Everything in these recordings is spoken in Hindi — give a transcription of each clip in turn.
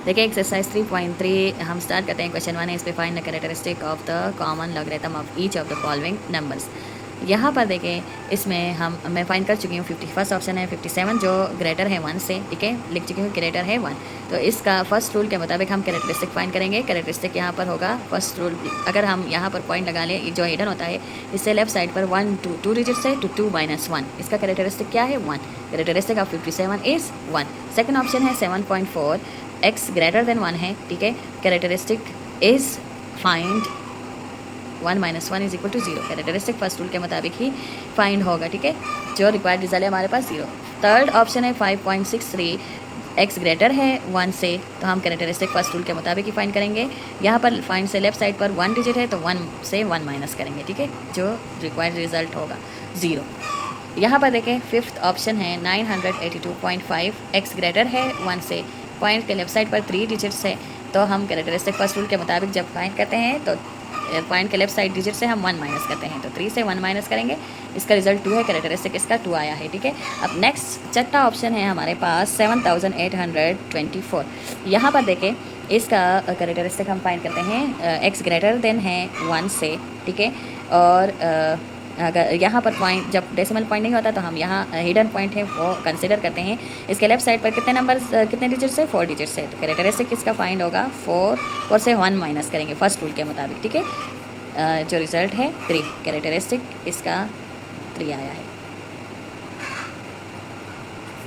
देखिए एक्सरसाइज 3.3 हम स्टार्ट करते हैं। क्वेश्चन 1 है, इस पे find the characteristic of the common logarithm of each of the following numbers. यहाँ पर देखें, इसमें मैं फाइंड कर चुकी हूँ 51 ऑप्शन है 57 जो ग्रेटर है 1 से, ठीक है, लिख चुकी हूँ ग्रेटर है 1। तो इसका फर्स्ट रूल के मुताबिक हम कैरेक्टरिस्टिक फाइंड करेंगे। कैरेक्टरिस्टिक यहाँ पर होगा फर्स्ट रूल, अगर हम यहाँ पर पॉइंट लगा लें जो हिडन होता है, इससे लेफ्ट साइड पर 1 2 डिजिट है, तो 2 - 1, इसका कैरेक्टरिस्टिक क्या है 1। Characteristic of 57 is 1। Second option है 7.4 x ग्रेटर देन 1 है, ठीक है। Characteristic is find 1 - 1 is equal to 0। Characteristic first rule के मुताबिक ही फाइंड होगा, ठीक है। जो रिक्वायर्ड रिजल्ट है हमारे पास 0। थर्ड ऑप्शन है 5.63 x ग्रेटर है 1 से, तो हम कैरेक्टरिस्टिक फर्स्ट रूल के मुताबिक ही फाइंड करेंगे। यहाँ पर फाइंड से लेफ्ट साइड पर 1 डिजिट है, तो 1 से 1 माइनस करेंगे, ठीक है। जो रिक्वायर्ड रिजल्ट होगा 0। यहाँ पर देखें फिफ्थ ऑप्शन है 982.5 x ग्रेटर है 1 से, पॉइंट के लेफ्ट साइड पर 3 डिजिट्स है, तो हम कैरेक्टरिस्टिक फर्स्ट रूल के मुताबिक जब फाइंड करते हैं तो पॉइंट के लेफ्ट साइड डिजिट से हम 1 माइनस करते हैं, तो 3 से 1 माइनस करेंगे, इसका रिजल्ट 2 है। कैरेक्टरिस्टिक इसका 2 आया है, ठीक है। अब नेक्स्ट छठा ऑप्शन है हमारे पास 7824। यहाँ पर देखें, इसका कैरेक्टरिस्टिक हम फाइंड करते हैं x ग्रेटर देन है 1 से, ठीक है। और अगर यहाँ पर पॉइंट जब डेसिमल पॉइंट नहीं होता तो हम यहाँ हिडन पॉइंट है वो कंसिडर करते हैं। इसके लेफ्ट साइड पर कितने नंबर्स कितने डिजिट्स है 4 डिजिट्स है, तो कैरेक्टरिस्टिक इसका फाइंड होगा 4 से 1 माइनस करेंगे फर्स्ट रूल के मुताबिक, ठीक है। जो रिजल्ट है 3। कैरेक्टरिस्टिक इसका 3 आया है।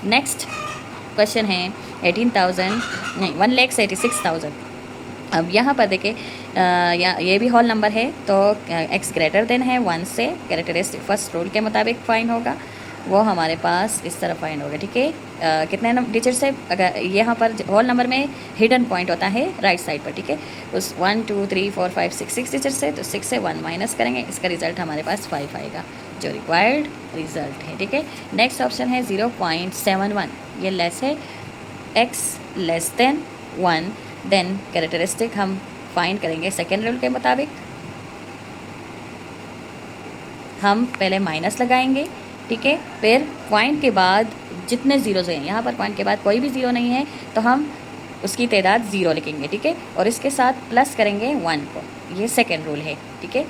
नेक्स्ट क्वेश्चन है 1,86,000। अब यहाँ पर देखें ये भी होल नंबर है, तो x ग्रेटर देन है 1 से, कैरेक्टरिस्टिक फर्स्ट रूल के मुताबिक फाइंड होगा, वो हमारे पास इस तरह फाइंड होगा, ठीक है। कितने डिजिट्स है, अगर यहाँ पर होल नंबर में हिडन पॉइंट होता है राइट साइड पर, ठीक है। उस 1 2 3 4 5 6 डिजिट्स है, तो 6 से 1 माइनस करेंगे, इसका रिजल्ट हमारे पास 5 आएगा, जो रिक्वायर्ड रिजल्ट है, ठीक है। नेक्स्ट ऑप्शन है 0.71, ये लेस है x less than 1, then characteristic हम फाइंड करेंगे सेकेंड रूल के मुताबिक। हम पहले माइनस लगाएंगे, ठीक है, फिर पॉइंट के बाद जितने ज़ीरोज़ हैं, यहाँ पर पॉइंट के बाद कोई भी ज़ीरो नहीं है तो हम उसकी तादाद 0 लिखेंगे, ठीक है, और इसके साथ प्लस करेंगे 1 को, ये सेकेंड रूल है, ठीक है।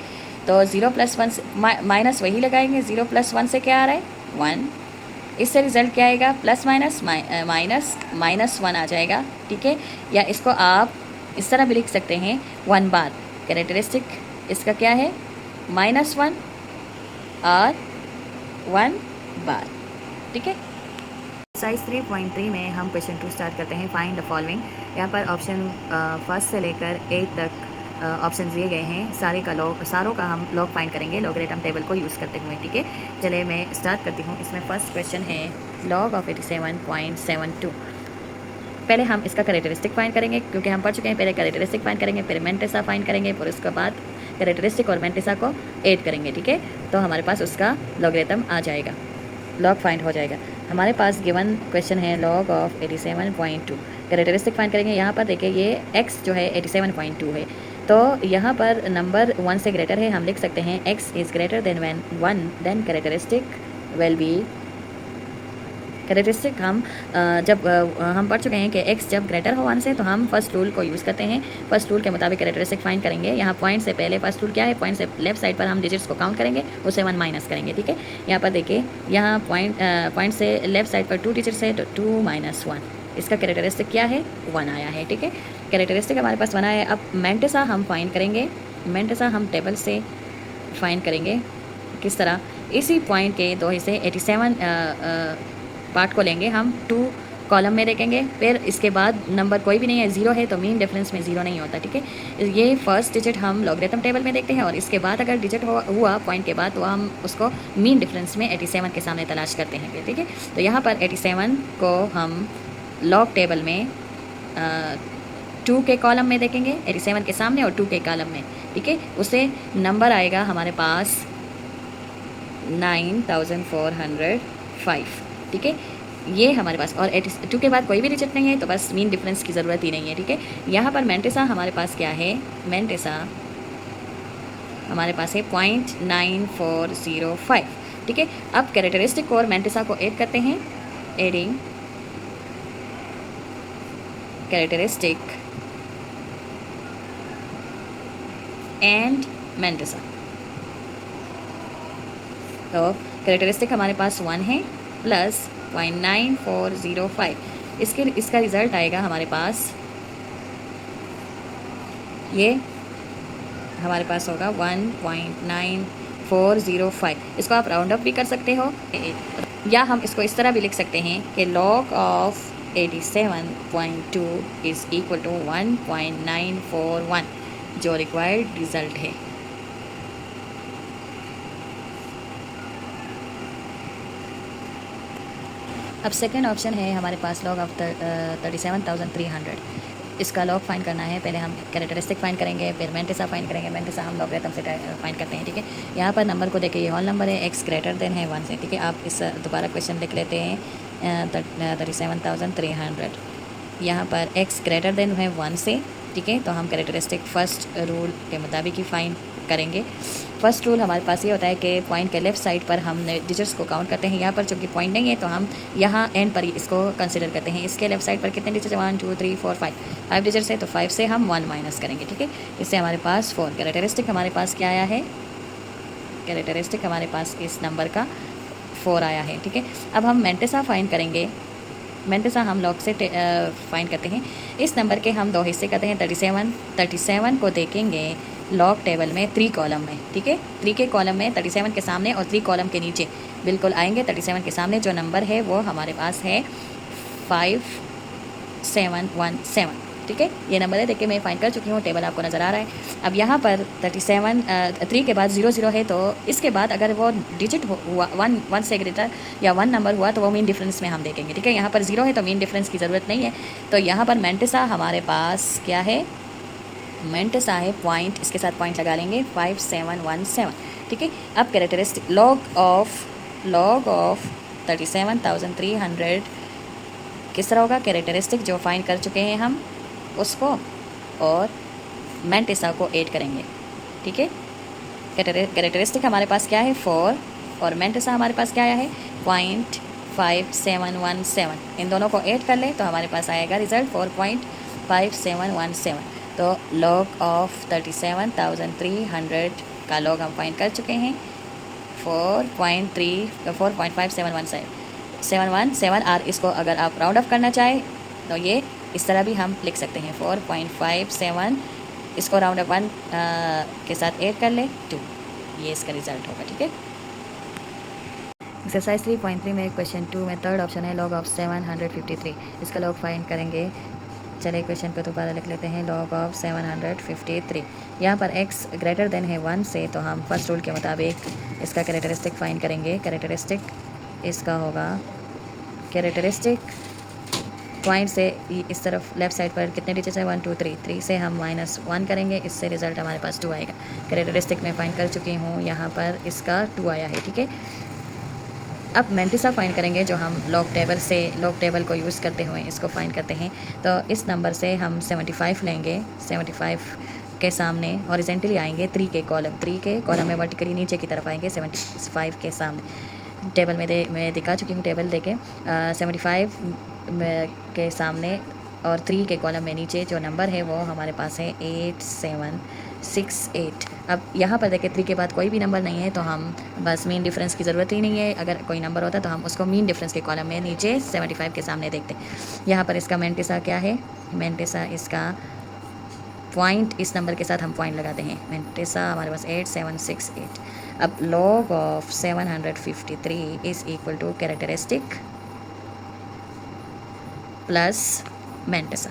तो 0 + 1 से माइनस वही लगाएंगे, 0 + 1 से क्या आ रहा है 1, इससे रिजल्ट क्या आएगा प्लस माइनस माइनस 1 आ जाएगा, ठीक है। या इसको आप इस तरह भी लिख सकते हैं 1 बार। कैरेक्टरिस्टिक इसका क्या है -1 और 1 बार, ठीक है। एक्सरसाइज 3.3 में हम क्वेश्चन 2 स्टार्ट करते हैं। Find the following. यहाँ पर ऑप्शन फर्स्ट से लेकर 8 तक ऑप्शन दिए गए हैं, सारों का हम लॉग फाइंड करेंगे लॉगरिथम टेबल को यूज़ करते हुए, ठीक है। चलिए मैं स्टार्ट करती हूँ। इसमें फर्स्ट क्वेश्चन है लॉग ऑफ 87.72। पहले हम इसका कैरेक्टरिस्टिक फाइंड करेंगे, क्योंकि हम पढ़ चुके हैं। पहले कैरेक्टरिस्टिक फाइंड करेंगे, फिर मेंटेसा फाइंड करेंगे, फिर उसके बाद कैरेक्टरिस्टिक और मेंटेसा को ऐड करेंगे, ठीक है। तो हमारे पास उसका लॉगरिथम आ जाएगा, लॉग फाइंड हो जाएगा। हमारे पास गिवन क्वेश्चन है लॉग ऑफ 87.2। कैरेक्टरिस्टिक फाइंड करेंगे। यहाँ पर देखिए ये x जो है 87.2 है, तो यहाँ पर नंबर 1 से ग्रेटर है, हम लिख सकते हैं x is greater than 1, then characteristic will be. Characteristic हम हम पढ़ चुके हैं कि x जब ग्रेटर हो 1 से तो हम फर्स्ट रूल को यूज़ करते हैं। फर्स्ट रूल के मुताबिक कैरेक्टरिस्टिक फाइंड करेंगे। यहाँ पॉइंट से पहले फर्स्ट रूल क्या है, पॉइंट से लेफ्ट साइड पर हम डिजिट्स को काउंट करेंगे, उसे 1 माइनस करेंगे, ठीक है। यहाँ पर देखिए, यहाँ पॉइंट से लेफ्ट साइड पर 2 डिजिट्स है, तो 2 - 1, इसका कैरेक्टरिस्टिक क्या है 1 आया है, ठीक है। कैरेक्टरिस्टिक हमारे पास 1 आया है। अब मेंटेसा हम फाइंड करेंगे। मेंटेसा हम टेबल से फाइंड करेंगे। किस तरह, इसी पॉइंट के दो हिस्से 87 पार्ट को लेंगे हम, 2 कॉलम में रखेंगे, फिर इसके बाद नंबर कोई भी नहीं है, 0 है, तो मीन डिफरेंस में 0 नहीं होता, ठीक है। ये फर्स्ट डिजिट हम लॉगरिथम टेबल में देखते हैं, और इसके बाद अगर डिजिट हुआ पॉइंट के बाद, तो हम उसको मीन डिफरेंस में 87 के सामने तलाश करते हैं, ठीक है। तो यहाँ पर 87 को हम लॉग टेबल में 2 के कॉलम में देखेंगे, 87 के सामने और 2 के कॉलम में, ठीक है। उससे नंबर आएगा हमारे पास 9405, ठीक है। ये हमारे पास, और 82 के बाद कोई भी डिजिट नहीं है, तो बस मीन डिफरेंस की ज़रूरत ही नहीं है, ठीक है। यहाँ पर मेंटेसा हमारे पास क्या है, मेंटेसा हमारे पास है 0.9405, ठीक है। अब कैरेक्टरिस्टिक और मेंटेसा को ऐड करते हैं। Adding characteristic and mantissa. तो कैरेक्टरिस्टिक हमारे पास 1 है प्लस 0.9405, इसका रिजल्ट आएगा हमारे पास, ये हमारे पास होगा 1.9405। इसको आप राउंड अप भी कर सकते हो या हम इसको इस तरह भी लिख सकते हैं कि log of 87.2 is equal to 1.941, जो रिक्वायर्ड रिजल्ट है। अब सेकेंड ऑप्शन है हमारे पास log ऑफ 37,300। इसका लॉग फाइंड करना है। पहले हम कैरेक्टरिस्टिक फाइंड करेंगे, फिर मेंटिसा फाइंड करेंगे। मेंटिसा हम लॉगरिथम से फाइंड करते हैं, ठीक है। यहाँ पर नंबर को देखिए, ये होल नंबर है, x ग्रेटर देन है 1 से, ठीक है। आप इस दोबारा क्वेश्चन लिख लेते हैं 37,300। यहाँ पर x ग्रेटर देन है 1 से, ठीक है। तो हम कैरेक्टरिस्टिक फर्स्ट रूल के मुताबिक ही फाइंड करेंगे। फर्स्ट रूल हमारे पास ये होता है कि पॉइंट के लेफ्ट साइड पर हम डिजिट्स को काउंट करते हैं। यहाँ पर चूँकि पॉइंट नहीं है तो हम यहाँ एंड पर ही इसको कंसिडर करते हैं। इसके लेफ्ट साइड पर कितने डिजिट्स हैं? 1 2 3 4 5 डिजिट्स है, तो 5 से हम 1 माइनस करेंगे, ठीक है। इससे हमारे पास 4। कैरेक्टरिस्टिक हमारे पास क्या आया है? कैरेक्टरिस्टिक हमारे पास इस नंबर का 4 आया है, ठीक है। अब हम मेंटिसा फाइंड करेंगे। मेंटिसा हम लॉग से फाइंड करते हैं। इस नंबर के हम 2 हिस्से करते हैं। 37 को देखेंगे लॉग टेबल में 3 कॉलम में, ठीक है। 3 के कॉलम में 37 के सामने और 3 कॉलम के नीचे बिल्कुल आएंगे। 37 के सामने जो नंबर है वो हमारे पास है 5717, ठीक है। ये नंबर है, देखिए मैं फाइंड कर चुकी हूँ, टेबल आपको नज़र आ रहा है। अब यहाँ पर 3 के बाद 00 है, तो इसके बाद अगर वो डिजिट हुआ 1 से ग्रेटर या 1 नंबर हुआ तो वो मीन डिफरेंस में हम देखेंगे, ठीक है। यहाँ पर 0 है तो मीन डिफरेंस की ज़रूरत नहीं है। तो यहाँ पर मेंटिसा हमारे पास क्या है? मेंटिसा है पॉइंट, इसके साथ पॉइंट लगा लेंगे 5717, ठीक है। अब कैरेक्टरिस्टिक लॉग ऑफ 37,300 किस तरह होगा? कैरेक्टरिस्टिक जो फाइंड कर चुके हैं हम उसको और मेंटिसा को ऐड करेंगे, ठीक है। कैरेक्टरिस्टिक हमारे पास क्या है? 4 और मेंटिसा हमारे पास क्या आया है? 0.5717। इन दोनों को ऐड कर ले तो हमारे पास आएगा रिजल्ट 4.5717। तो लॉग ऑफ 37,300 का लॉग हम फाइंड कर चुके हैं 4.5717 और इसको अगर आप राउंड ऑफ करना चाहें तो ये इस तरह भी हम लिख सकते हैं 4.57, इसको राउंड ऑफ 1 के साथ ऐड कर ले 2, ये इसका रिजल्ट होगा, ठीक है। एक्सरसाइज 3.3 में क्वेश्चन 2 में थर्ड ऑप्शन है लॉग ऑफ 753। इसका लॉग फाइंड करेंगे। चलिए क्वेश्चन को दोबारा लिख लेते हैं। लॉग ऑफ 753, यहाँ पर x ग्रेटर देन है 1 से, तो हम फर्स्ट रूल के मुताबिक इसका कैरेक्टरिस्टिक फाइंड करेंगे। कैरेक्टरिस्टिक इसका होगा, कैरेक्टरिस्टिक पॉइंट से इस तरफ लेफ्ट साइड पर कितने डिजिट्स है? 1 2 3 से हम -1 करेंगे, इससे रिजल्ट हमारे पास 2 आएगा। कैरेक्टरिस्टिक में फाइंड कर चुकी हूँ, यहाँ पर इसका 2 आया है, ठीक है। अब मेंटिसा फाइंड करेंगे, जो हम लॉग टेबल को यूज़ करते हुए इसको फाइंड करते हैं। तो इस नंबर से हम 75 लेंगे। 75 के सामने हॉरिजेंटली आएंगे 3 के कॉलम में वर्टिकली नीचे की तरफ आएंगे 75 के सामने। टेबल में मैं दिखा चुकी हूँ, टेबल देके 75 के सामने और 3 के कॉलम में नीचे जो नंबर है वो हमारे पास है 8768। अब यहाँ पर देखें 3 के बाद कोई भी नंबर नहीं है, तो हम बस मीन डिफरेंस की ज़रूरत ही नहीं है। अगर कोई नंबर होता तो हम उसको मीन डिफरेंस के कॉलम में नीचे 75 के सामने देखते। यहाँ पर इसका मेंटिसा क्या है? मेंटिसा इसका पॉइंट, इस नंबर के साथ हम पॉइंट लगाते हैं। मेंटिसा हमारे पास 8768। अब log of 753 is equal to characteristic plus mantissa.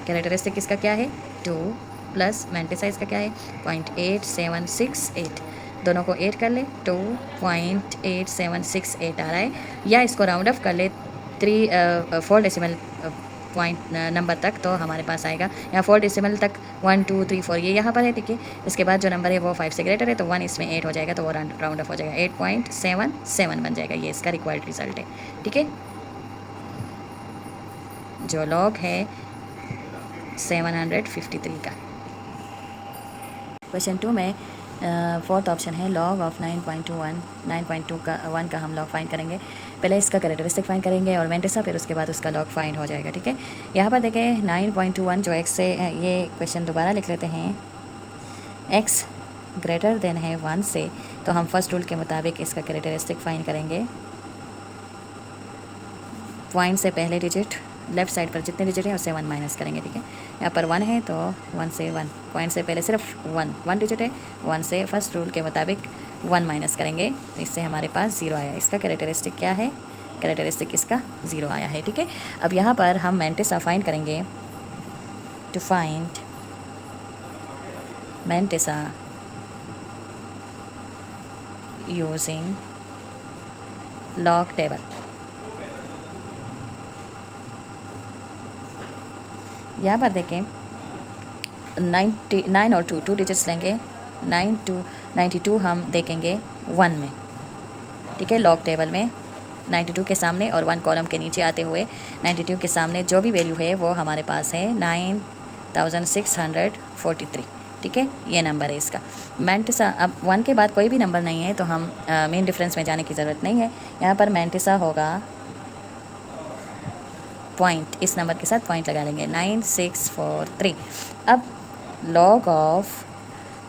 Characteristic इसका क्या है? 2 प्लस मेंटिसा इसका क्या है? 0.8768। दोनों को ऐड कर ले 2.8768 आ रहा है, या इसको राउंड ऑफ कर ले 4 डेसिमल पॉइंट नंबर तक, तो हमारे पास आएगा यहाँ 4 डेसिमल तक 1 2 3 4 ये यहाँ पर है, ठीक है। इसके बाद जो नंबर है वो 5 से ग्रेटर है, तो 1 इसमें ऐड हो जाएगा, तो वो राउंड ऑफ हो जाएगा 8.77 बन जाएगा। ये इसका रिक्वायर्ड रिजल्ट है, ठीक है। जो लॉग है 753 का। क्वेश्चन 2 में फोर्थ ऑप्शन है लॉग ऑफ 9.21 9.2 का 1 का हम लॉग फाइंड करेंगे। पहले इसका कैरेक्टरिस्टिक फाइंड करेंगे और मेंटिसा, फिर उसके बाद उसका लॉग फाइंड हो जाएगा। ठीक है, यहाँ पर देखें 9.21 जो x से, ये क्वेश्चन दोबारा लिख लेते हैं। x ग्रेटर देन है 1 से, तो हम फर्स्ट रूल के मुताबिक इसका कैरेक्टरिस्टिक फाइंड करेंगे। पॉइंट से पहले डिजिट लेफ्ट साइड पर जितने डिजिट हैं उससे 1 माइनस करेंगे। ठीक है, यहाँ पर 1 है तो 1 से 1, पॉइंट से पहले सिर्फ 1 डिजिट है, 1 से फर्स्ट रूल के मुताबिक 1 माइनस करेंगे, तो इससे हमारे पास 0 आया। इसका कैरेक्टरिस्टिक क्या है? कैरेक्टरिस्टिक इसका 0 आया है। ठीक है, अब यहाँ पर हम मेंटिसा फाइंड करेंगे। To find mantissa using log table. यहाँ पर देखें 9 और 2 डिजिट्स लेंगे। 9 to 92 हम देखेंगे 1 में। ठीक है, लॉग टेबल में 92 के सामने और 1 कॉलम के नीचे आते हुए 92 के सामने जो भी वैल्यू है वो हमारे पास है 9643। ठीक है, ये नंबर है इसका मेंटिसा। अब 1 के बाद कोई भी नंबर नहीं है तो हम मेन डिफरेंस में जाने की ज़रूरत नहीं है। यहाँ पर मेंटिसा होगा पॉइंट, इस नंबर के साथ पॉइंट लगा लेंगे 9643। अब लॉग ऑफ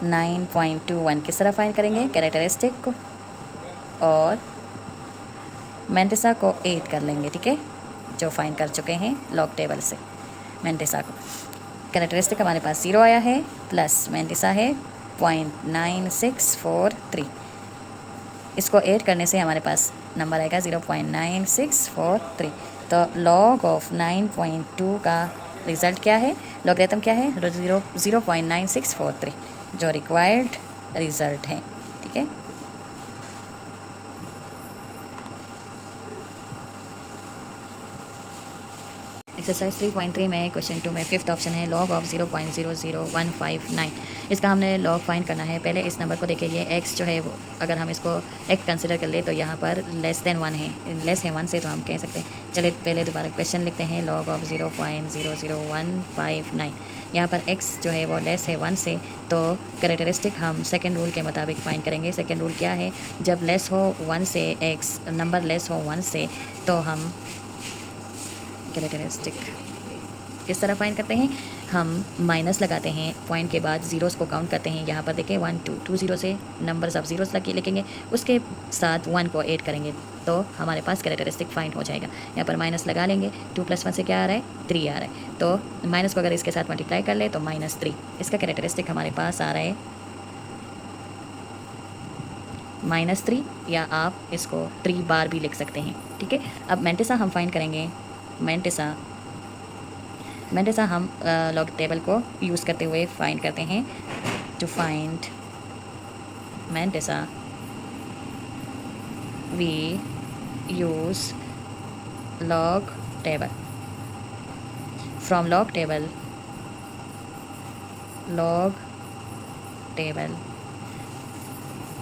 9.21 किस तरह फाइंड करेंगे? कैरेक्टरिस्टिक को और मेंटिसा को 8 कर लेंगे। ठीक है, जो फाइंड कर चुके हैं लॉग टेबल से मेंटिसा को। कैरेक्टरिस्टिक हमारे पास 0 आया है, प्लस मेंटिसा है 0.9643। इसको 8 करने से हमारे पास नंबर आएगा 0.9643। तो लॉग ऑफ 9.2 का रिज़ल्ट क्या है? लॉगरिथम क्या है? 0.9643 जो रिक्वायर्ड रिज़ल्ट है। ठीक है, एक्सरसाइज 3.3 में क्वेश्चन 2 में 5th ऑप्शन है लॉग ऑफ 0.00159। इसका हमने लॉग फाइंड करना है। पहले इस नंबर को देखिए, ये x जो है वो अगर हम इसको x कंसिडर कर ले तो यहाँ पर लेस देन 1 है, लेस है 1 से, तो हम कह सकते हैं। चलिए पहले दोबारा क्वेश्चन लिखते हैं। लॉग ऑफ 0.00159, यहाँ पर x जो है वो लेस है 1 से, तो कैरेक्टरिस्टिक हम सेकेंड रूल के मुताबिक फाइंड करेंगे। सेकेंड रूल क्या है? जब लेस हो 1 से, x नंबर लेस हो 1 से, तो हम कैरेक्टरिस्टिक किस तरह फाइंड करते हैं? हम माइनस लगाते हैं, पॉइंट के बाद ज़ीरोज़ को काउंट करते हैं। यहाँ पर देखें 1 2 ज़ीरो से नंबर्स ऑफ ज़ीरोज़ लगे लिखेंगे, उसके साथ 1 को ऐड करेंगे तो हमारे पास कैरेक्टरिस्टिक फाइंड हो जाएगा। यहाँ पर माइनस लगा लेंगे, 2 + 1 से क्या आ रहा है? 3 आ रहा है। तो माइनस को अगर इसके साथ मल्टीप्लाई कर ले तो -3, इसका कैरेक्टरिस्टिक हमारे पास आ रहा है -3, या आप इसको 3 बार भी लिख सकते हैं। ठीक है, अब मेंटिसा हम फाइंड करेंगे। मेंटिसा हम लॉग टेबल को यूज़ करते हुए फाइंड करते हैं। To find mantissa we use log table. From log table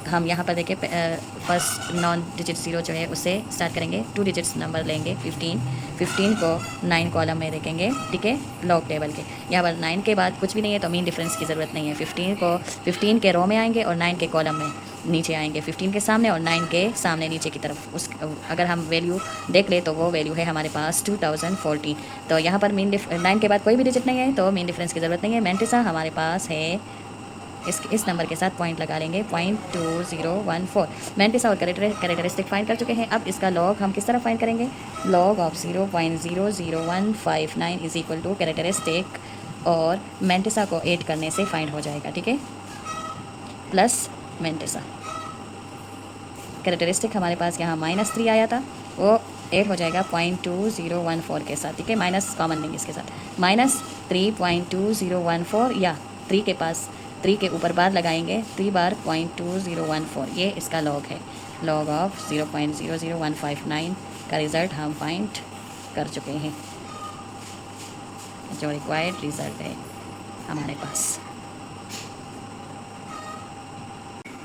हम यहाँ पर देखिए फर्स्ट नॉन डिजिट 0 जो है उससे स्टार्ट करेंगे। 2 डिजिट्स नंबर लेंगे 15 को 9 कॉलम में देखेंगे। ठीक है, लॉग टेबल के यहाँ पर 9 के बाद कुछ भी नहीं है तो मीन डिफरेंस की ज़रूरत नहीं है। 15 के रो में आएंगे और 9 के कॉलम में नीचे आएंगे। 15 के सामने और 9 के सामने नीचे की तरफ उस अगर हम वैल्यू देख ले तो वो वैल्यू है हमारे पास 2014। तो यहाँ पर 9 के बाद कोई भी डिजिट नहीं है तो मीन डिफरेंस की ज़रूरत नहीं है। मेंटिसा हमारे पास है, इस नंबर के साथ पॉइंट लगा लेंगे 0.2014। मेंटिसा और कैरेक्टरिस्टिक फाइंड कर चुके हैं। अब इसका लॉग हम किस तरह फाइंड करेंगे? Log of 0.00159 is equal to characteristic और मेंटिसा को 8 करने से फाइंड हो जाएगा। ठीक है, प्लस मेंटिसा। कैरेक्टरिस्टिक हमारे पास यहाँ -3 आया था, वो 8 हो जाएगा 0.2014 के साथ। ठीक है, माइनस कॉमन लेंगे इसके साथ, -3.2014 या 3 के पास 3 के ऊपर बार लगाएंगे, 3 बार 0.2014, ये इसका लॉग है। लॉग ऑफ 0.00159 का रिज़ल्ट हम फाइंड कर चुके हैं, जो रिक्वायर्ड रिज़ल्ट है हमारे पास।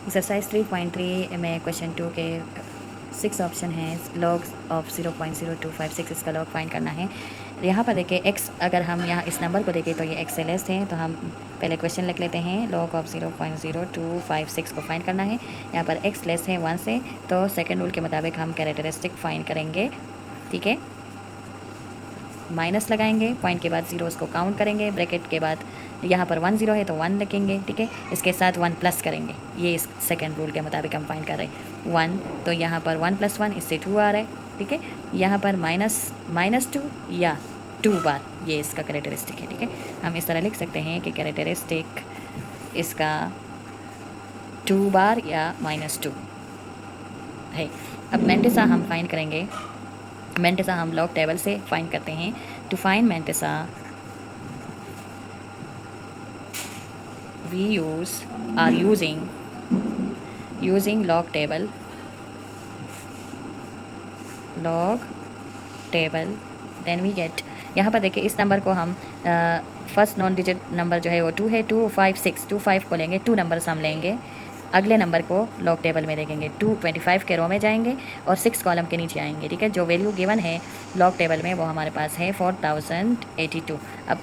एक्सरसाइज 3.3 में क्वेश्चन 2 के 6 ऑप्शन हैं। लॉग ऑफ 0.0256 इसका लॉग फाइंड करना है। यहाँ पर देखिए x, अगर हम यहाँ इस नंबर को देखें तो ये x से लेस है, तो हम पहले क्वेश्चन लिख लेते हैं। लॉग ऑफ 0.0256 को फाइंड करना है। यहाँ पर x लेस है 1 से, तो सेकंड रूल के मुताबिक हम कैरेक्टरिस्टिक फाइंड करेंगे। ठीक है, माइनस लगाएंगे, पॉइंट के बाद 0 उसको काउंट करेंगे, ब्रैकेट के बाद यहाँ पर 1 0 है तो 1 लिखेंगे। ठीक है, इसके साथ 1 प्लस करेंगे, ये इस सेकंड रूल के मुताबिक हम फाइंड कर रहे हैं। 1, तो यहाँ पर 1 + 1 इससे 2 आ रहा है। ठीक है, यहाँ पर -2 या 2 बार, ये इसका कैरेक्टरिस्टिक है। ठीक है, हम इस तरह लिख सकते हैं कि कैरेक्टरिस्टिक इसका 2 बार या -2 है। अब मेंटिसा हम फाइंड करेंगे। मेंटिसा हम लॉग टेबल से फाइंड करते हैं। To find mantissa we are using log table, then we get, यहाँ पर देखिए इस नंबर को हम फर्स्ट नॉन डिजिट नंबर जो है वो 2 है, 256 को लेंगे, 2 नंबर्स हम लेंगे, अगले नंबर को लॉग टेबल में देखेंगे, 225 के रो में जाएंगे और 6 कॉलम के नीचे आएंगे। ठीक है, जो वैल्यू गिवन है लॉग टेबल में वो हमारे पास है 4082। अब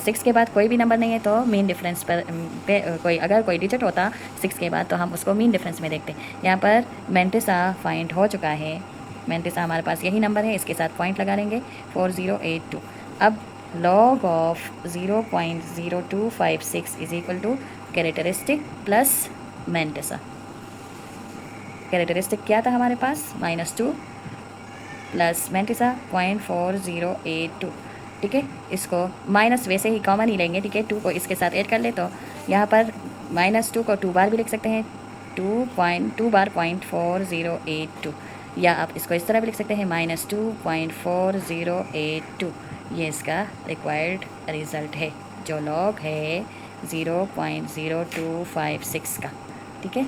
6 के बाद कोई भी नंबर नहीं है तो मीन डिफरेंस पे अगर कोई डिजिट होता 6 के बाद तो हम उसको मीन डिफरेंस में देखते। यहाँ पर मेंटिसा फाइंड हो चुका है। मेंटिसा हमारे पास यही नंबर है, इसके साथ पॉइंट लगा लेंगे 4082। अब log of 0.0256 is equal to characteristic plus mantissa. Characteristic क्या था हमारे पास, -2 प्लस मेंटिसा 0.4082। ठीक है, इसको माइनस वैसे ही कॉमन ही लेंगे। ठीक है, 2 को इसके साथ ऐड कर ले तो यहाँ पर -2 को 2 बार भी लिख सकते हैं, 2 बार 0.4082, या आप इसको इस तरह भी लिख सकते हैं -2.4082। ये इसका रिक्वायर्ड रिज़ल्ट है जो लॉग है 0.0256 का। ठीक है,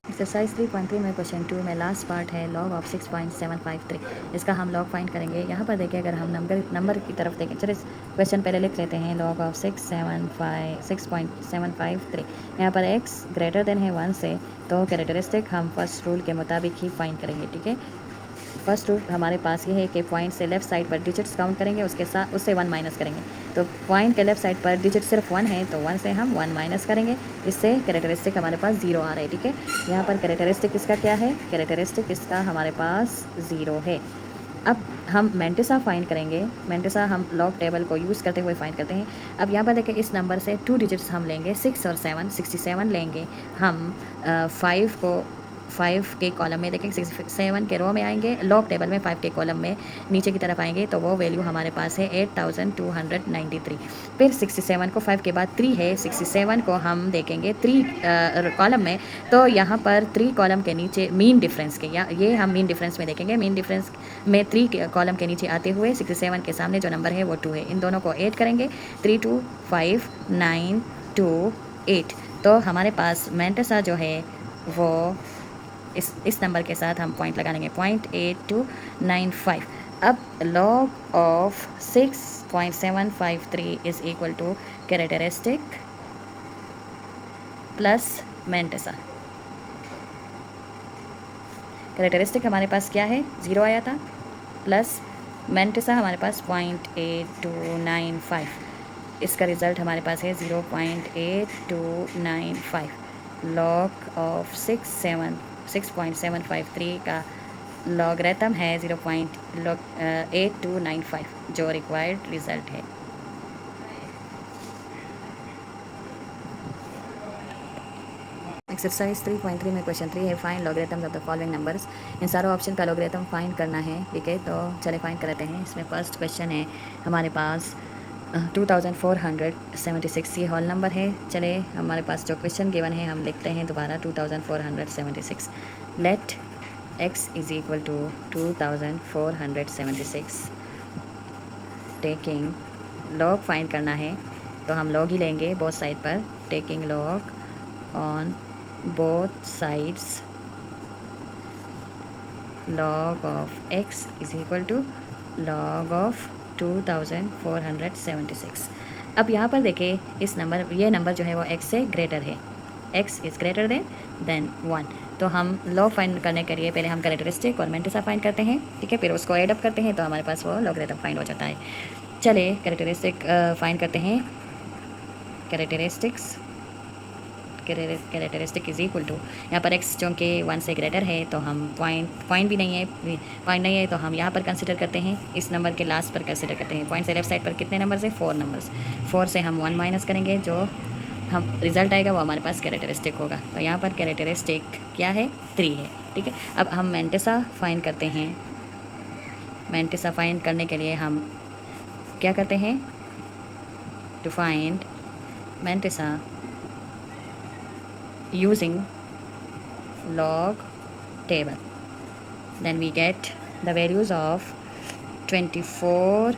एक्सरसाइज 3.3 में क्वेश्चन 2 में लास्ट पार्ट है लॉग ऑफ 6.753। इसका हम लॉग फाइंड करेंगे। यहाँ पर देखिए अगर हम नंबर की तरफ देखें, चलिए क्वेश्चन पहले लिख लेते हैं। लॉग ऑफ 6.753, यहाँ पर x ग्रेटर देन है 1 से, तो कैरेक्टरिस्टिक हम फर्स्ट रूल के मुताबिक ही फाइंड करेंगे। ठीक है, फर्स्ट रूल हमारे पास ये है कि पॉइंट से लेफ्ट साइड पर डिजिट्स काउंट करेंगे, उसके साथ उससे 1 माइनस करेंगे। तो पॉइंट के लेफ्ट साइड पर डिजिट सिर्फ 1 है तो 1 से हम 1 माइनस करेंगे, इससे कैरेक्टरिस्टिक हमारे पास 0 आ रहा है। ठीक है, यहाँ पर कैरेक्टरिस्टिक इसका क्या है, कैरेक्टरिस्टिक इसका हमारे पास 0 है। अब हम मेंटिसा फाइंड करेंगे। मेंटिसा हम लॉग टेबल को यूज़ करते हुए फाइंड करते हैं। अब यहाँ पर देखिए इस नंबर से 2 डिजिट्स हम लेंगे, 6 और 7, 67 लेंगे हम। 5 के कॉलम में देखें, 67 के रो में आएंगे, लॉग टेबल में 5 के कॉलम में नीचे की तरफ आएंगे तो वो वैल्यू हमारे पास है 8293। फिर 67 को 5 के बाद 3 है, 67 को हम देखेंगे 3 कॉलम में, तो यहाँ पर 3 कॉलम के नीचे मीन डिफरेंस के, या ये हम मीन डिफरेंस में देखेंगे। मीन डिफरेंस में 3 कॉलम के नीचे आते हुए 67 के सामने जो नंबर है वो 2 है, इन दोनों को ऐड करेंगे, 3259228। तो हमारे पास मेंटिसा जो है वो इस नंबर के साथ हम पॉइंट लगा लेंगे 0.8295। अब log of 6.753 is equal to characteristic plus mantissa. Characteristic हमारे पास क्या है, 0 आया था, प्लस मेंटिसा हमारे पास 0.8295। इसका रिज़ल्ट हमारे पास है 0.8295। लॉग ऑफ 6.753 का लॉगरिथम है 0.8295 जो रिक्वायर्ड रिज़ल्ट है। एक्सरसाइज 3.3 में क्वेश्चन 3 है find logarithms of the following numbers. इन सारों ऑप्शन का लॉगरिथम फाइंड करना है। ठीक है, तो चले फाइंड करते हैं। इसमें फर्स्ट क्वेश्चन है हमारे पास 2476, ये होल नंबर है। चले हमारे पास जो क्वेश्चन गिवन है हम लिखते हैं दोबारा 2476। Let x is equal to 2476। Taking log find करना है तो हम लॉग ही लेंगे बोथ साइड पर। Taking log on both sides, log of x is equal to log of 2476। अब यहाँ पर देखें इस नंबर, ये नंबर जो है वो x से ग्रेटर है, x इज़ ग्रेटर देन 1। तो हम लॉग फाइंड करने के लिए पहले हम कैरेक्टरिस्टिक और मैंटिसा फाइंड करते हैं, ठीक है, फिर उसको एड अप करते हैं तो हमारे पास वो लॉगरिथम फाइंड हो जाता है। चलिए कैरेक्टरिस्टिक फाइंड करते हैं। Characteristics characteristic is equal to, यहाँ पर x जो कि 1 से ग्रेटर है तो हम पॉइंट भी नहीं है, पॉइंट नहीं है तो हम यहाँ पर कंसिडर करते हैं, इस नंबर के लास्ट पर कंसिडर करते हैं। पॉइंट से लेफ्ट साइड पर कितने नंबर्स है? 4 नंबर्स। 4 से हम 1 माइनस करेंगे, जो हम रिजल्ट आएगा वो हमारे पास कैरेक्टरिस्टिक होगा। तो यहाँ पर कैरेक्टरिस्टिक क्या है? 3 है, ठीक है। अब हम मैंटिसा फाइंड करते हैं। मैंटिसा फाइंड करने के लिए हम क्या करते हैं? To find mantissa using log table, then we get the values of 24.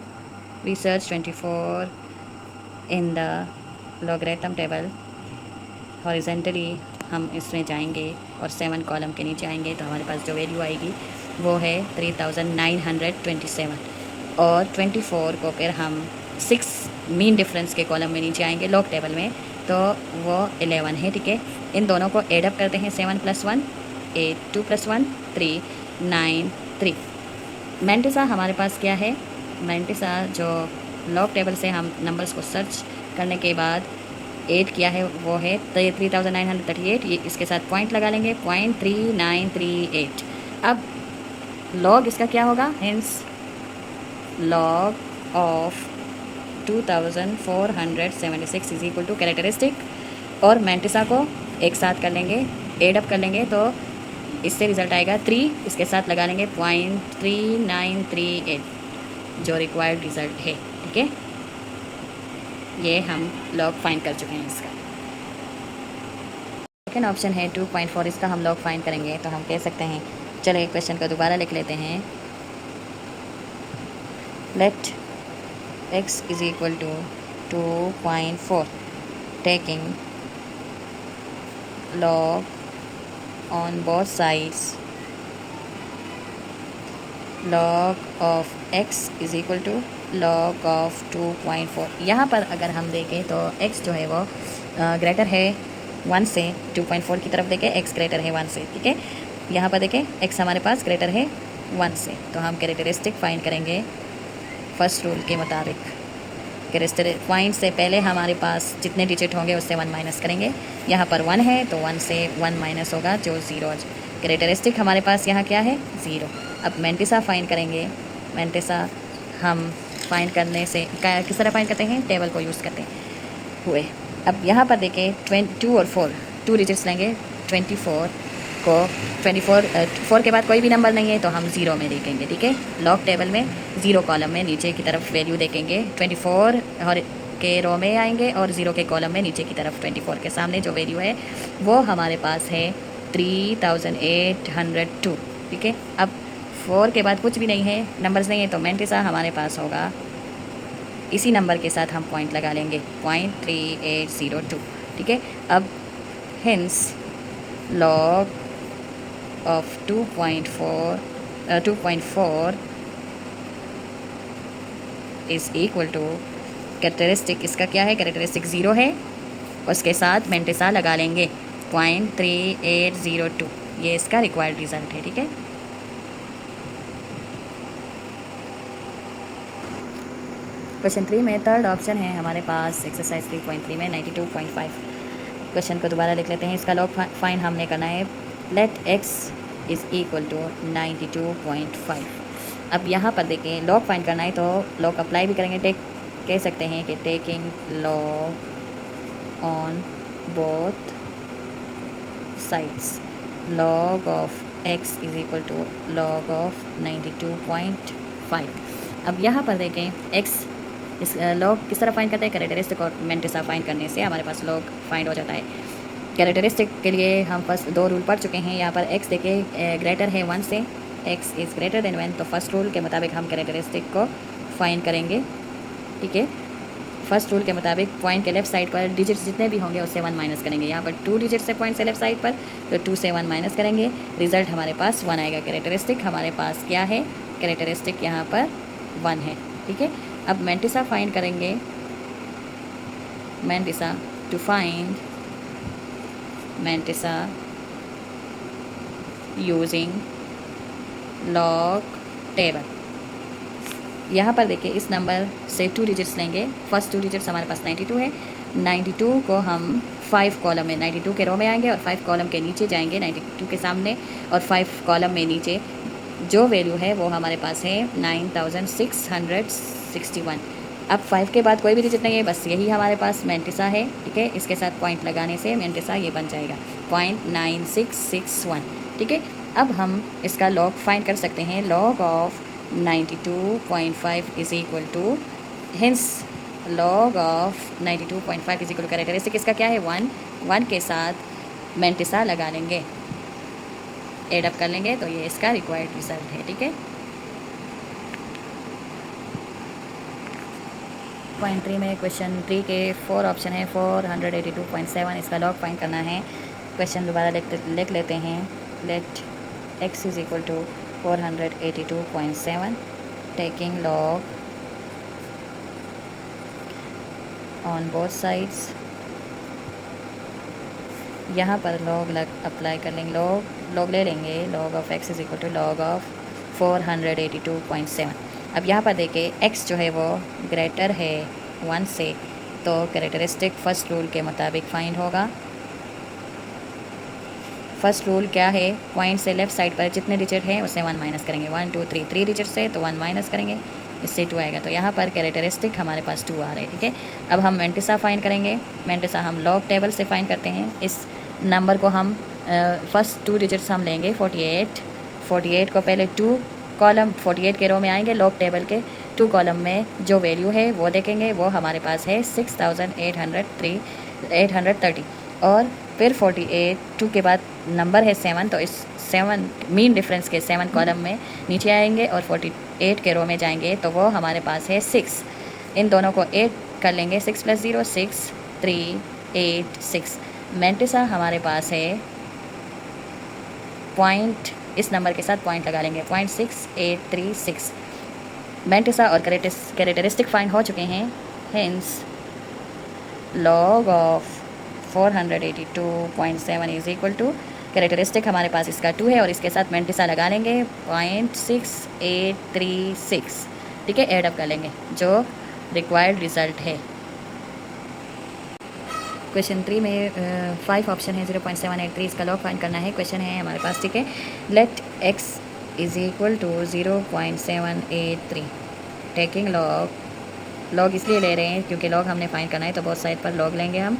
We search 24 in the logarithm table horizontally। हम इसमें जाएंगे और 7 कॉलम के नीचे आएंगे तो हमारे पास जो वैल्यू आएगी वो है 3927। और 24 को फिर हम 6 मीन डिफरेंस के कॉलम में नीचे आएंगे लॉग टेबल में तो वो 11 है, ठीक है। इन दोनों को एडअप करते हैं, 7 + 1 8, 2 + 1 3 9 3। मैंटिसा हमारे पास क्या है? मैंटिसा जो लॉग टेबल से हम नंबर्स को सर्च करने के बाद ऐड किया है वो है 3938। ये इसके साथ पॉइंट लगा लेंगे, 0.3938। अब लॉग इसका क्या होगा? Hence log of 2476 is equal to characteristic और मैंटिसा को एक साथ कर लेंगे, एडअप कर लेंगे तो इससे रिजल्ट आएगा 3। इसके साथ लगा लेंगे 0.3938 जो रिक्वायर्ड रिजल्ट है, ठीक है। ये हम लॉग फाइंड कर चुके हैं इसका। सेकेंड ऑप्शन है 2.4, इसका हम लॉग फाइंड करेंगे तो हम कह सकते हैं, चलो एक क्वेश्चन को दोबारा लिख लेते हैं। Let x is equal to 2.4, taking log on both sides, log of x is equal to log of 2.4। यहाँ पर अगर हम देखें तो x जो है वो ग्रेटर है 1 से, 2.4 की तरफ देखें x ग्रेटर है 1 से, ठीक है। यहाँ पर देखें x हमारे पास ग्रेटर है 1 से, तो हम कैरेक्टरिस्टिक फाइंड करेंगे फर्स्ट रूल के मुताबिक। कैरेक्टरिस्टिक पॉइंट से पहले हमारे पास जितने डिजिट होंगे उससे 1 माइनस करेंगे। यहाँ पर 1 है तो 1 से 1 माइनस होगा जो 0। कैरेक्टरिस्टिक हमारे पास यहाँ क्या है? 0। अब मैंटिसा फाइंड करेंगे। मैंटिसा हम फाइंड करने से किस तरह फाइंड करते हैं? टेबल को यूज़ करते हुए। अब यहाँ पर देखें 2 और 4, 2 डिजिट्स लेंगे। 24 को 4 के बाद कोई भी नंबर नहीं है तो हम 0 में देखेंगे, ठीक है। लॉग टेबल में 0 कॉलम में नीचे की तरफ वैल्यू देखेंगे। 24 और के रो में आएंगे और 0 के कॉलम में नीचे की तरफ 24 के सामने जो वैल्यू है वो हमारे पास है 3802, ठीक है। अब 4 के बाद कुछ भी नहीं है, नंबर्स नहीं है तो मैंटिसा हमारे पास होगा। इसी नंबर के साथ हम पॉइंट लगा लेंगे 0.3802, ठीक है। अब hence log of 2.4 is equal to characteristic इसका क्या है? कैरेक्टरिस्टिक 0 है, उसके साथ मैंटिसा लगा लेंगे 0.3802। ये इसका रिक्वायर्ड रिजल्ट है, ठीक है। क्वेश्चन 3 में थर्ड ऑप्शन है हमारे पास एक्सरसाइज 3.3 में 92.5। क्वेश्चन को दोबारा लिख लेते हैं। इसका लॉग फाइंड हमने करना है। Let x is equal to 92.5। अब यहाँ पर देखें लॉग फाइंड करना है तो लॉग अप्लाई भी करेंगे। कह सकते हैं कि taking log on both sides, log of x is equal to log of 92.5। अब यहाँ पर देखें x इस लॉग किस तरह फाइंड करते हैं? कैरेक्टरिस्टिक और मैंटिसा फाइंड करने से हमारे पास लॉग फाइंड हो जाता है। कैरेक्टरिस्टिक के लिए हम फर्स्ट 2 रूल पढ़ चुके हैं। यहाँ पर x देखिए ग्रेटर है 1 से, x इज़ ग्रेटर देन 1, तो फर्स्ट रूल के मुताबिक हम कैरेक्टरिस्टिक को फाइंड करेंगे, ठीक है। फर्स्ट रूल के मुताबिक पॉइंट के लेफ्ट साइड पर डिजिट्स जितने भी होंगे उससे 1 माइनस करेंगे। यहाँ पर 2 डिजिट्स से पॉइंट से लेफ्ट साइड पर, तो 2 से 1 माइनस करेंगे, रिजल्ट हमारे पास 1 आएगा। कैरेक्टरिस्टिक हमारे पास क्या है? कैरेक्टरिस्टिक यहाँ पर 1 है, ठीक है। अब मैंटिसा फाइंड करेंगे। Mantissa to find mantissa using log table. यहाँ पर देखिए इस नंबर से 2 डिजिट्स लेंगे। फर्स्ट 2 डिजिट्स हमारे पास 92 है। 92 को हम 5 कॉलम में 92 के रो में आएंगे और 5 कॉलम के नीचे जाएंगे 92 के सामने, और 5 कॉलम में नीचे जो वैल्यू है वो हमारे पास है 9661। अब 5 के बाद कोई भी डिजिट नहीं है, बस यही हमारे पास मेंटिसा है। ठीक है, इसके साथ पॉइंट लगाने से मेंटिसा ये बन जाएगा 0.9661। ठीक है, अब हम इसका लॉग फाइंड कर सकते हैं। Log of 92.5 is equal to, hence log of 92.5 is equal to characteristic इसका क्या है 1 के साथ मेंटिसा लगा लेंगे, एड अप कर लेंगे, तो ये इसका रिक्वायर्ड रिजल्ट है। ठीक है, पॉइंट 3 में क्वेश्चन 3 के 4 ऑप्शन है। 482.7 इसका लॉग फाइंड करना है। क्वेश्चन दोबारा लिख लेते हैं। Let x is equal to 482.7 taking log on both sides. यहाँ पर लॉग अप्लाई कर लेंगे, लॉग ले लेंगे। Log of x is equal to log of 482.7। अब यहाँ पर देखिए x जो है वो ग्रेटर है 1 से, तो कैरेक्टरिस्टिक फर्स्ट रूल के मुताबिक फाइंड होगा। फर्स्ट रूल क्या है, पॉइंट से लेफ्ट साइड पर जितने डिजिट हैं उससे 1 माइनस करेंगे। 1 2 3 3 डिजिट से तो 1 माइनस करेंगे, इससे 2 आएगा। तो यहाँ पर कैरेक्टरिस्टिक हमारे पास 2 आ रहे हैं। ठीक है, अब हम मेंटिसा फाइंड करेंगे। मेंटिसा हम लॉग टेबल से फाइंड करते हैं। इस नंबर को हम फर्स्ट 2 डिजिट्स हम लेंगे 48 को पहले 2 कॉलम 48 के रो में आएंगे। लॉग टेबल के 2 कॉलम में जो वैल्यू है वो देखेंगे, वो हमारे पास है 6830। और फिर 48 2 के बाद नंबर है 7, तो इस 7 मीन डिफरेंस के 7 कॉलम में नीचे आएंगे और 48 के रो में जाएंगे, तो वो हमारे पास है 6। इन दोनों को 8 कर लेंगे, 6 + 0 6 3 8 6। मेंटिसा हमारे पास है पॉइंट, इस नंबर के साथ पॉइंट लगा लेंगे 0.6836। मेंटिसा और कैरेक्टरिस्टिक फाइंड हो चुके हैं। Hence log of 482.7 is equal to, characteristic हमारे पास इसका 2 है और इसके साथ मेंटिसा लगा लेंगे 0.6836। ठीक है, एड अप कर लेंगे जो रिक्वायर्ड रिजल्ट है। क्वेश्चन 3 में 5 ऑप्शन है। 0.783 इसका लॉग फाइंड करना है। क्वेश्चन है हमारे पास, ठीक है, let x is equal to 0.783 taking log इसलिए ले रहे हैं क्योंकि लॉग हमने फाइंड करना है, तो बहुत साइड पर लॉग लेंगे हम।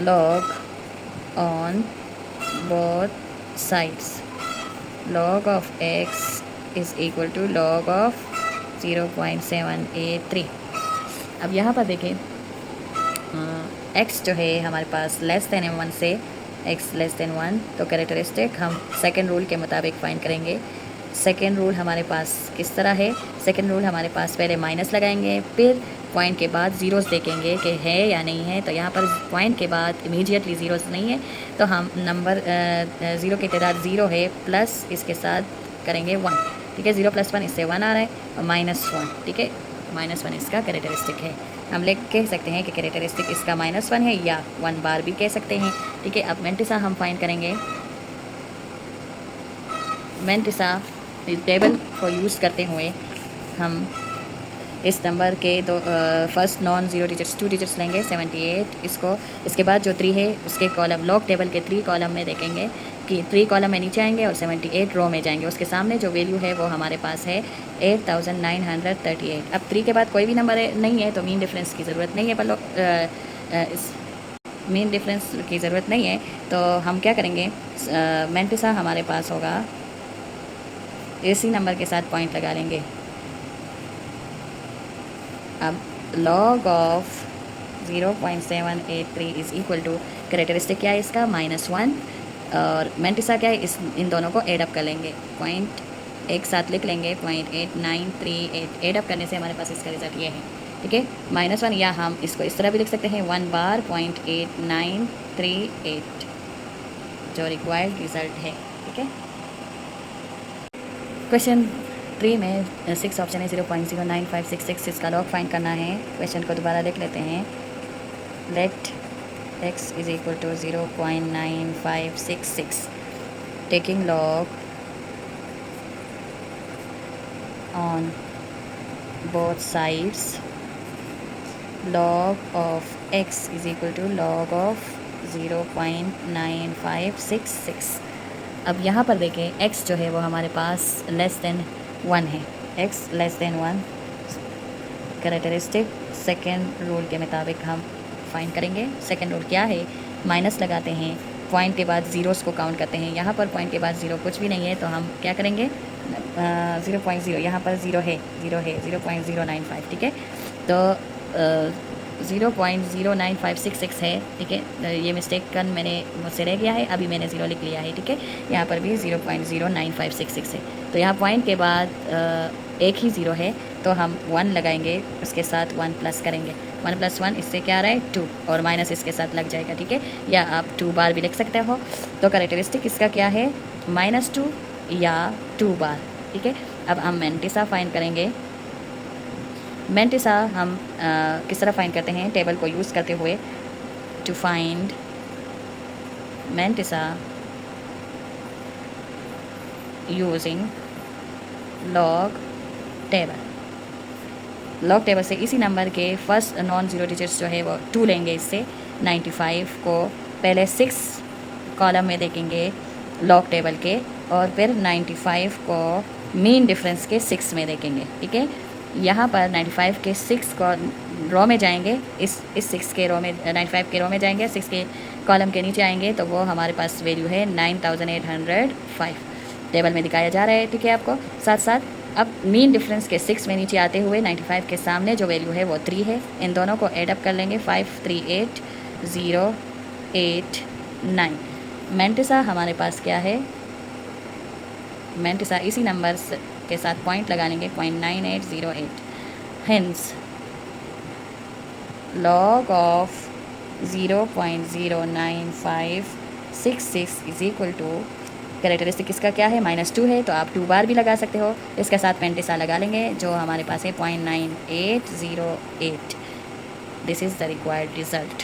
Log on both sides, log of x is equal to log of 0.783। अब यहाँ पर देखें x जो है हमारे पास लेस देन 1 से, x लेस देन 1, तो कैरेक्टरिस्टिक हम सेकेंड रूल के मुताबिक फाइंड करेंगे। सेकेंड रूल हमारे पास किस तरह है, सेकेंड रूल हमारे पास पहले माइनस लगाएंगे, फिर पॉइंट के बाद ज़ीरोज़ देखेंगे कि है या नहीं है। तो यहाँ पर पॉइंट के बाद इमीडिएटली ज़ीरोज़ नहीं है, तो हम नंबर ज़ीरो की तादाद 0 है, प्लस इसके साथ करेंगे 1। ठीक है, 0 + 1 इससे 1 आ रहा है, और -1। ठीक है, -1 इसका कैरेक्टरिस्टिक है। हम लोग कह सकते हैं कि कैरेक्टरिस्टिक इसका -1 है, या 1 बार भी कह सकते हैं। ठीक है, अब मेंटिसा हम फाइंड करेंगे। मेंटिसा टेबल को यूज़ करते हुए हम इस नंबर के दो first non zero digits 2 digits लेंगे 78, इसको इसके बाद जो 3 है उसके कॉलम, लॉग टेबल के 3 कॉलम में देखेंगे कि 3 कॉलम में नीचे आएंगे और 78 रो में जाएंगे। उसके सामने जो वैल्यू है वो हमारे पास है 8938। अब 3 के बाद कोई भी नंबर नहीं है, तो मीन डिफरेंस की ज़रूरत नहीं है, पर मीन डिफरेंस की ज़रूरत नहीं है, तो हम क्या करेंगे, मेंटिसा हमारे पास होगा, इसी नंबर के साथ पॉइंट लगा लेंगे। अब log of 0.783 is equal to, characteristic क्या है इसका -1, और मेंटिसा क्या है, इन दोनों को एड अप कर लेंगे, पॉइंट एक साथ लिख लेंगे 0.8938। एड अप करने से हमारे पास इसका रिजल्ट ये है। ठीक है, -1, या हम इसको इस तरह भी लिख सकते हैं 1 बार 0.8938 जो रिक्वायर्ड रिजल्ट है। ठीक है, क्वेश्चन 3 में 6 ऑप्शन है। 0.09566 इसका लॉग फाइंड करना है। क्वेश्चन को दोबारा लिख लेते हैं। Let x is equal to 0.9566 taking log on both sides, log of x is equal to log of 0.9566। अब यहाँ पर देखें x जो है वो हमारे पास लेस देन 1 है, x less than 1। Characteristic second rule के मुताबिक हम फाइंड करेंगे। सेकेंड रूल क्या है, माइनस लगाते हैं, पॉइंट के बाद ज़ीरोज़ को काउंट करते हैं। यहाँ पर पॉइंट के बाद ज़ीरो कुछ भी नहीं है तो हम क्या करेंगे, 0.0, यहाँ पर ज़ीरो है 0.095, ठीक है। तो 0.09566 है, ठीक है। ये मिस्टेक कन मैंने मुझसे रह गया है, अभी मैंने ज़ीरो लिख लिया है, ठीक है। यहाँ पर भी 0.09566 है। तो यहाँ पॉइंट के बाद एक ही ज़ीरो है तो हम 1 लगाएंगे, उसके साथ 1 प्लस करेंगे। 1 + 1 इससे क्या आ रहा है 2, और माइनस इसके साथ लग जाएगा, ठीक है। या आप 2 बार भी लिख सकते हो। तो कैरेक्टरिस्टिक इसका क्या है, -2 या 2 बार, ठीक है। अब हम मेंटिसा फाइंड करेंगे। मेंटिसा हम किस तरह फाइंड करते हैं, टेबल को यूज़ करते हुए। To find mantissa using log table. Log table से इसी नंबर के फर्स्ट नॉन ज़ीरो डिजिट्स जो है वो 2 लेंगे। इससे 95 को पहले 6 कॉलम में देखेंगे लॉग टेबल के, और फिर 95 को मीन डिफरेंस के 6 में देखेंगे, ठीक है। यहाँ पर 95 के 6 को रो में जाएंगे, इस 6 के रो में 95 के रो में जाएंगे, 6 के कॉलम के नीचे आएंगे तो वो हमारे पास वैल्यू है 9805, टेबल में दिखाया जा रहा है, ठीक है आपको। साथ साथ अब मीन डिफरेंस के 6 में नीचे आते हुए 95 के सामने जो वैल्यू है वो 3 है। इन दोनों को एडअप कर लेंगे, 538089। मेंटिसा हमारे पास क्या है, मेंटिसा इसी नंबर के साथ पॉइंट लगा लेंगे, 0.9808। Hence log of 0.09566 is equal to, characteristic इसका क्या है, -2 है तो आप 2 बार भी लगा सकते हो। इसके साथ मेंटिसा लगा लेंगे जो हमारे पास है 0.9808। This is the required result.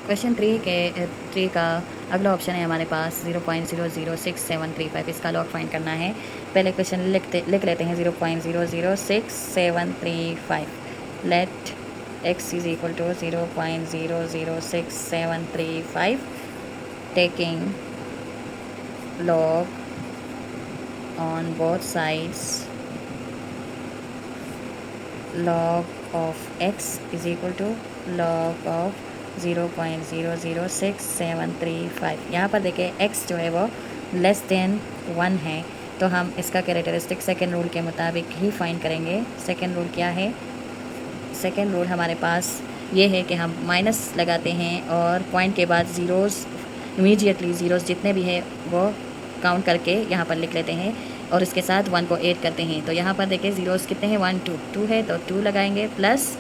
Question 3 का अगला ऑप्शन है हमारे पास 0.006735। इसका लॉग फाइंड करना है। पहले क्वेश्चन लिख लेते हैं 0.006735। Let x is equal to 0.006735 taking log on both sides, log of x is equal to log of 0.00675। यहाँ पर देखिए x जो है वो लेस देन 1 है तो हम इसका कैरेक्टरिस्टिक सेकेंड रूल के मुताबिक ही फाइंड करेंगे। सेकेंड रूल क्या है, सेकेंड रूल हमारे पास ये है कि हम माइनस लगाते हैं और पॉइंट के बाद ज़ीरोज़ इमीडिएटली ज़ीरोज़ जितने भी है वो काउंट करके यहाँ पर लिख लेते हैं और इसके साथ 1 को ऐड करते हैं। तो यहाँ पर देखिए ज़ीरोज़ कितने हैं, 1 2 है तो 2 लगाएंगे प्लस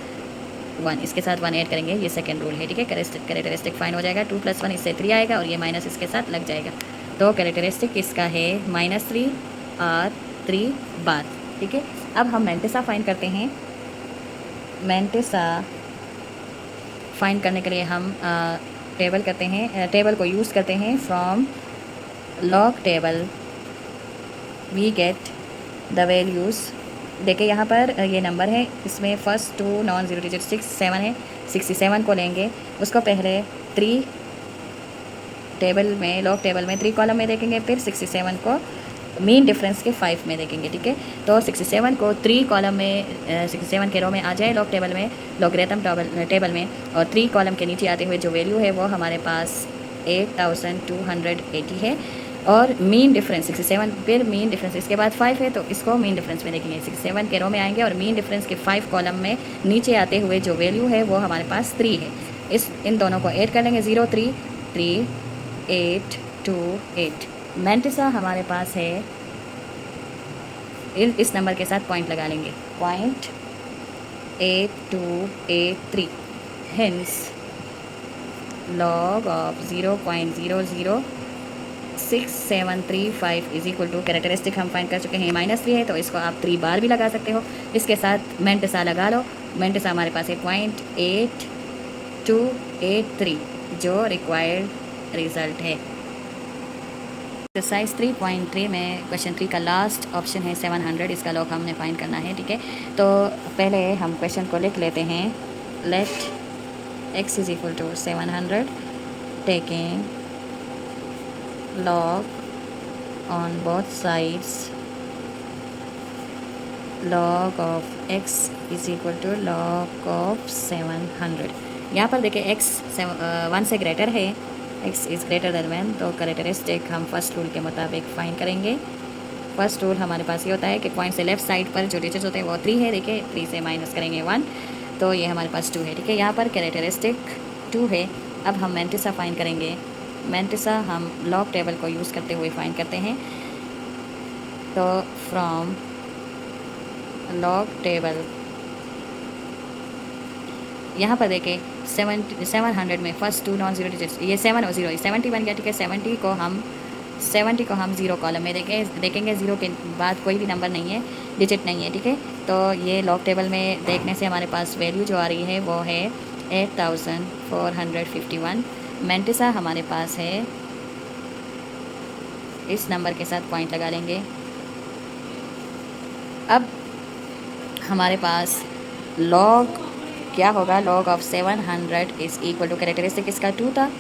1, इसके साथ 1 ऐड करेंगे। ये सेकंड रूल है, ठीक है। कैरेक्टरिस्टिक फाइन हो जाएगा, 2 + 1 इससे 3 आएगा और ये माइनस इसके साथ लग जाएगा। तो कैरेक्टरिस्टिक इसका है -3 और 3 बार, ठीक है। अब हम मेंटिसा फाइंड करते हैं। मेंटिसा फाइंड करने के लिए हम टेबल करते हैं, टेबल को यूज़ करते हैं। From log table we get the values. देखिए यहाँ पर ये नंबर है, इसमें फर्स्ट 2 नॉन ज़ीरो डिजिट 67 है। 67 को लेंगे, उसको पहले 3 टेबल में, लॉग टेबल में 3 कॉलम में देखेंगे, फिर 67 को मीन डिफरेंस के 5 में देखेंगे, ठीक है। तो 67 को 3 कॉलम में 67 के रो में आ जाए लॉग टेबल में, लॉगरिथम टेबल में, और 3 कॉलम के नीचे आते हुए जो वैल्यू है वो हमारे पास 8280 है। और मीन डिफरेंस 67, फिर मीन डिफरेंस इसके बाद 5 है तो इसको मीन डिफरेंस में देखेंगे। 67 के रो में आएंगे और मीन डिफरेंस के 5 कॉलम में नीचे आते हुए जो वैल्यू है वो हमारे पास 3 है। इन दोनों को ऐड कर लेंगे, 0333828। मेंटिसा हमारे पास है, इस नंबर के साथ पॉइंट लगा लेंगे, 0.8283। Hence log of 0.00675 is equal to, characteristic हम फाइंड कर चुके हैं, -3 है तो इसको आप 3 बार भी लगा सकते हो। इसके साथ मेंटिसा लगा लो। मेंटिसा हमारे पास है 0.8283 जो रिक्वायर्ड रिजल्ट है। एक्सरसाइज 3.3 में क्वेश्चन 3 का लास्ट ऑप्शन है 700, इसका लॉग हमने फाइंड करना है। ठीक है, तो पहले हम क्वेश्चन को लिख लेते हैं। Let x is equal to 700 taking log on both sides, log of x is equal to log of 700। यहाँ पर देखिए x 1 से ग्रेटर है, x इज़ ग्रेटर देन 1, तो कैरेक्टरिस्टिक हम फर्स्ट रूल के मुताबिक फाइंड करेंगे। फर्स्ट रूल हमारे पास ये होता है कि पॉइंट से लेफ्ट साइड पर जो डिजिट्स होते हैं वो 3 है। देखिए 3 से माइनस करेंगे 1, तो ये हमारे पास 2 है। ठीक है, यहाँ पर कैरेक्टरिस्टिक 2 है। अब हम मैंटिसा फाइंड करेंगे। मैंटिसा हम लॉग टेबल को यूज़ करते हुए फाइंड करते हैं। तो फ्रॉम लॉग टेबल यहाँ पर देखें 700 में फर्स्ट 2 नॉन ज़ीरो डिजिट्स, ये 7 और 0 70 बन गया। ठीक है, 70 को हम ज़ीरो कॉलम में देखेंगे। ज़ीरो के बाद कोई भी नंबर नहीं है, डिजिट नहीं है। ठीक है, तो ये लॉग टेबल में देखने से हमारे पास वैल्यू जो आ रही है वो है 8451। मैंटिसा हमारे पास है, इस नंबर के साथ पॉइंट लगा लेंगे। अब हमारे पास लॉग क्या होगा, log of 700 is equal to characteristic इसका 2 था,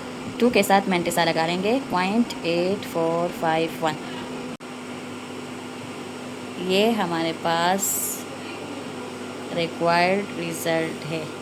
2 के साथ मैंटिसा लगा लेंगे 0.8451। ये हमारे पास रिक्वायर्ड रिज़ल्ट है।